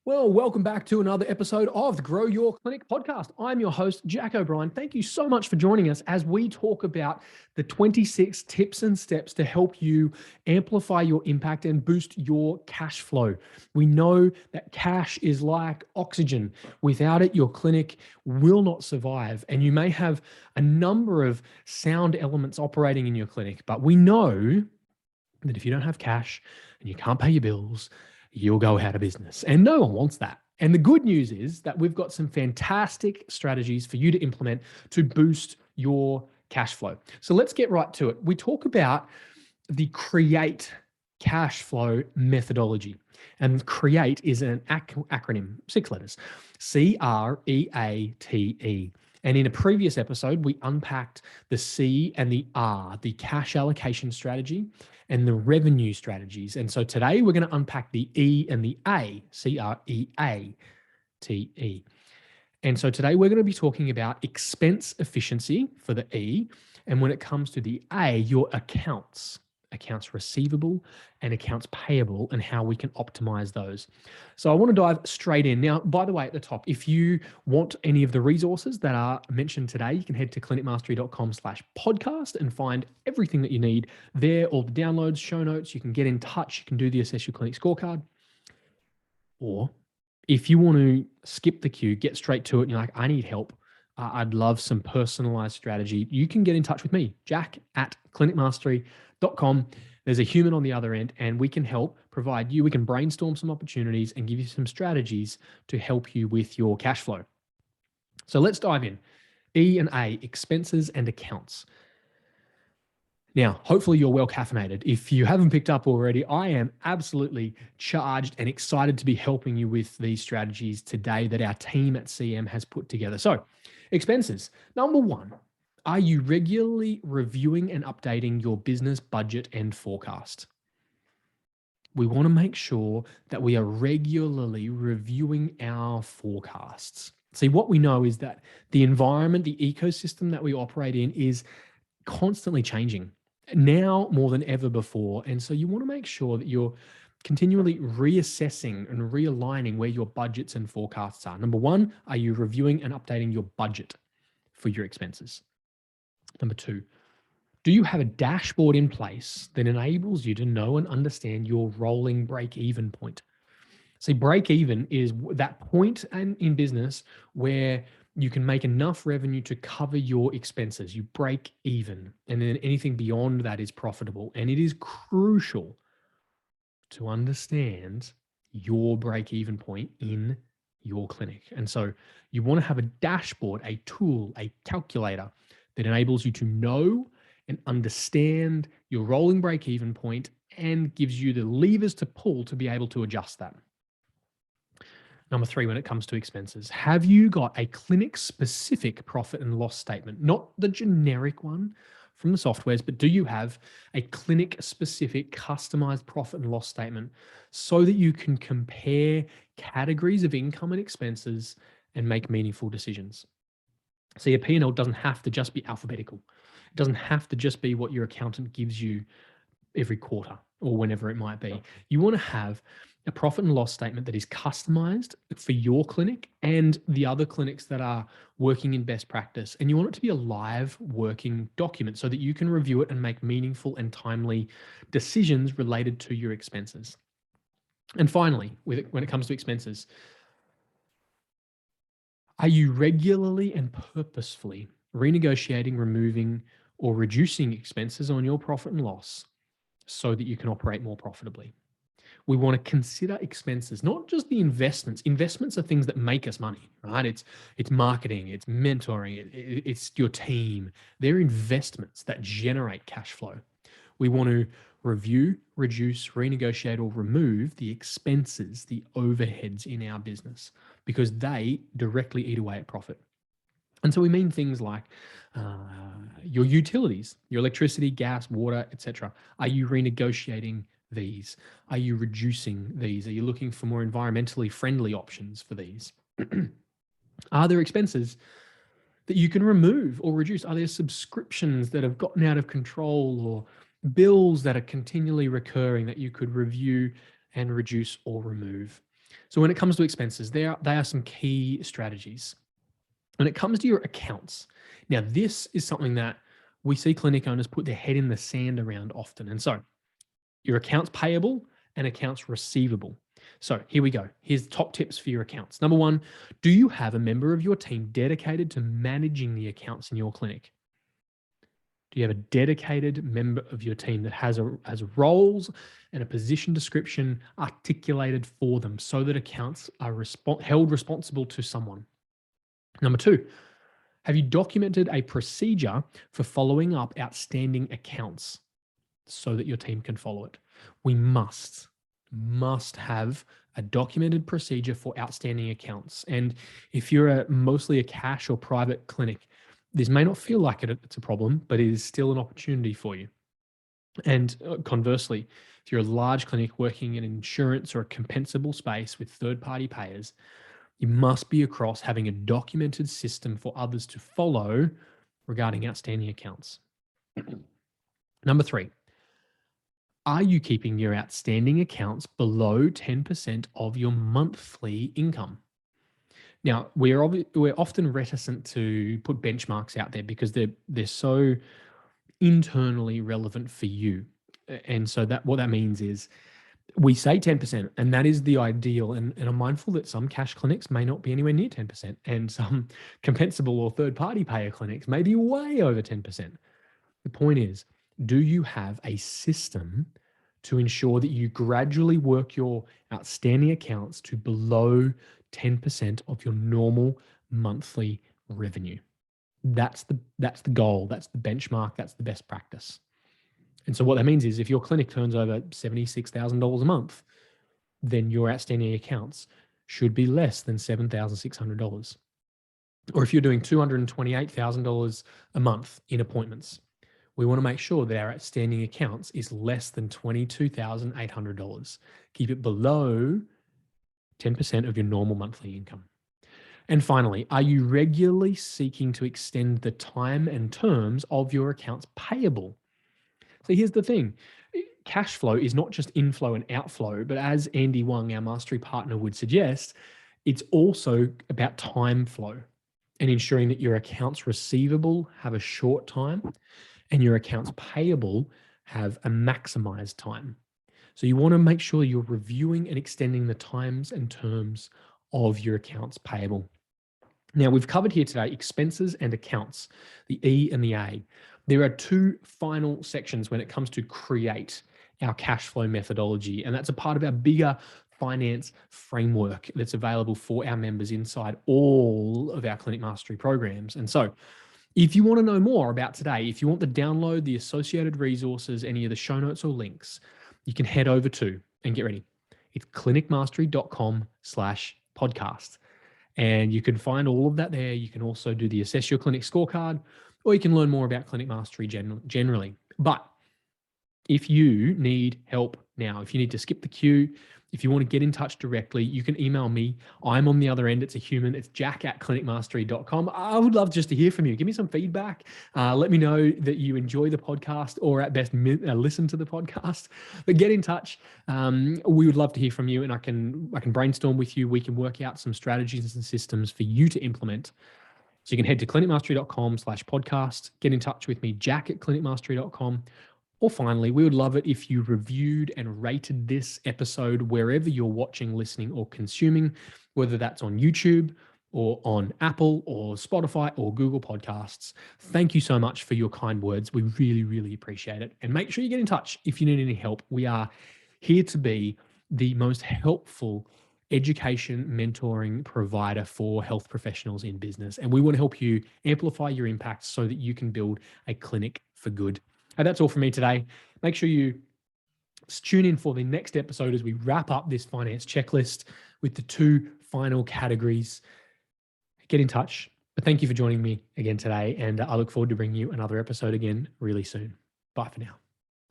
Well, welcome back to another episode of the Grow Your Clinic podcast. I'm your host, Jack O'Brien. Thank you so much for joining us as we talk about the 26 tips and steps to help you amplify your impact and boost your cash flow. We know that cash is like oxygen. Without it, your clinic will not survive. And you may have a number of sound elements operating in your clinic, but we know that if you don't have cash and you can't pay your bills, you'll go out of business. And no one wants that. And the good news is that we've got some fantastic strategies for you to implement to boost your cash flow. So let's get right to it. We talk about the CREATE cash flow methodology. And CREATE is an acronym, 6 letters, CREATE. And in a previous episode, we unpacked the C and the R, the cash allocation strategy and the revenue strategies. And so today we're going to unpack the E and the A, CREATE. And so today we're going to be talking about expense efficiency for the E. And when it comes to the A, your accounts receivable and accounts payable, and how we can optimize those. So I want to dive straight in. Now, by the way, at the top, if you want any of the resources that are mentioned today, you can head to clinicmastery.com/podcast and find everything that you need there, all the downloads, show notes. You can get in touch. You can do the Assess Your Clinic scorecard. Or if you want to skip the queue, get straight to it, and you're like, I need help, I'd love some personalized strategy, you can get in touch with me, jack@clinicmastery.com. There's a human on the other end, and we can help provide you. We can brainstorm some opportunities and give you some strategies to help you with your cash flow. So let's dive in. E and A, expenses and accounts. Now, hopefully you're well caffeinated. If you haven't picked up already, I am absolutely charged and excited to be helping you with these strategies today that our team at CM has put together. So, expenses. Number one, are you regularly reviewing and updating your business budget and forecast? We want to make sure that we are regularly reviewing our forecasts. See, what we know is that the environment, the ecosystem that we operate in is constantly changing now more than ever before. And so you want to make sure that you're continually reassessing and realigning where your budgets and forecasts are. Number one, are you reviewing and updating your budget for your expenses? Number two, do you have a dashboard in place that enables you to know and understand your rolling break-even point? See, break-even is that point in business where you can make enough revenue to cover your expenses. You break even, and then anything beyond that is profitable. And it is crucial to understand your break-even point in your clinic. And so you want to have a dashboard, a tool, a calculator that enables you to know and understand your rolling break-even point and gives you the levers to pull to be able to adjust that. Number three, when it comes to expenses, have you got a clinic-specific profit and loss statement? Not the generic one from the softwares, but do you have a clinic-specific customized profit and loss statement so that you can compare categories of income and expenses and make meaningful decisions? See, a P&L doesn't have to just be alphabetical. It doesn't have to just be what your accountant gives you every quarter or whenever it might be. You want to have a profit and loss statement that is customized for your clinic and the other clinics that are working in best practice. And you want it to be a live working document so that you can review it and make meaningful and timely decisions related to your expenses. And finally, when it comes to expenses, are you regularly and purposefully renegotiating, removing, or reducing expenses on your profit and loss so that you can operate more profitably? We want to consider expenses, not just the investments. Investments are things that make us money, right? It's marketing, it's mentoring, it's your team. They're investments that generate cash flow. We want to review, reduce, renegotiate, or remove the expenses, the overheads in our business, because they directly eat away at profit. And so we mean things like your utilities, your electricity, gas, water, etc. Are you renegotiating these? Are you reducing these? Are you looking for more environmentally friendly options for these? Are there expenses that you can remove or reduce? Are there subscriptions that have gotten out of control or bills that are continually recurring that you could review and reduce or remove? So when it comes to expenses, they are some key strategies. When it comes to your accounts, now this is something that we see clinic owners put their head in the sand around often. And so your accounts payable and accounts receivable. So here we go. Here's top tips for your accounts. Number one, do you have a member of your team dedicated to managing the accounts in your clinic? Do you have a dedicated member of your team that has roles and a position description articulated for them so that accounts are held responsible to someone? Number two, have you documented a procedure for following up outstanding accounts so that your team can follow it? We must have a documented procedure for outstanding accounts. And if you're mostly a cash or private clinic, this may not feel like it's a problem, but it is still an opportunity for you. And conversely, if you're a large clinic working in insurance or a compensable space with third-party payers, you must be across having a documented system for others to follow regarding outstanding accounts. Number three, are you keeping your outstanding accounts below 10% of your monthly income? Now, we're often reticent to put benchmarks out there because they're so internally relevant for you. And so what that means is we say 10%, and that is the ideal. And I'm mindful that some cash clinics may not be anywhere near 10%, and some compensable or third-party payer clinics may be way over 10%. The point is, do you have a system to ensure that you gradually work your outstanding accounts to below 10% of your normal monthly revenue? That's the goal. That's the benchmark. That's the best practice. And so what that means is if your clinic turns over $76,000 a month, then your outstanding accounts should be less than $7,600. Or if you're doing $228,000 a month in appointments, we want to make sure that our outstanding accounts is less than $22,800. Keep it below 10% of your normal monthly income. And finally, are you regularly seeking to extend the time and terms of your accounts payable? So here's the thing. Cash flow is not just inflow and outflow, but as Andy Wang, our mastery partner, would suggest, it's also about time flow and ensuring that your accounts receivable have a short time and your accounts payable have a maximized time. So you want to make sure you're reviewing and extending the times and terms of your accounts payable. Now, we've covered here today expenses and accounts, the E and the A. There are two final sections when it comes to create our cash flow methodology, and that's a part of our bigger finance framework that's available for our members inside all of our Clinic Mastery programs. And so if you want to know more about today, if you want to download the associated resources, any of the show notes or links, you can head over to, and get ready, it's clinicmastery.com/podcast. And you can find all of that there. You can also do the Assess Your Clinic scorecard, or you can learn more about Clinic Mastery generally. But if you need help now, if you need to skip the queue, if you want to get in touch directly, you can email me. I'm on the other end. It's a human. It's jack@clinicmastery.com. I would love just to hear from you. Give me some feedback. Let me know that you enjoy the podcast, or at best listen to the podcast. But get in touch. We would love to hear from you, and I can brainstorm with you. We can work out some strategies and systems for you to implement. So you can head to clinicmastery.com/podcast. Get in touch with me, jack@clinicmastery.com. Or finally, we would love it if you reviewed and rated this episode wherever you're watching, listening, or consuming, whether that's on YouTube or on Apple or Spotify or Google Podcasts. Thank you so much for your kind words. We really, really appreciate it. And make sure you get in touch if you need any help. We are here to be the most helpful education mentoring provider for health professionals in business. And we want to help you amplify your impact so that you can build a clinic for good. And that's all from me today. Make sure you tune in for the next episode as we wrap up this finance checklist with the two final categories. Get in touch. But thank you for joining me again today. And I look forward to bringing you another episode again really soon. Bye for now.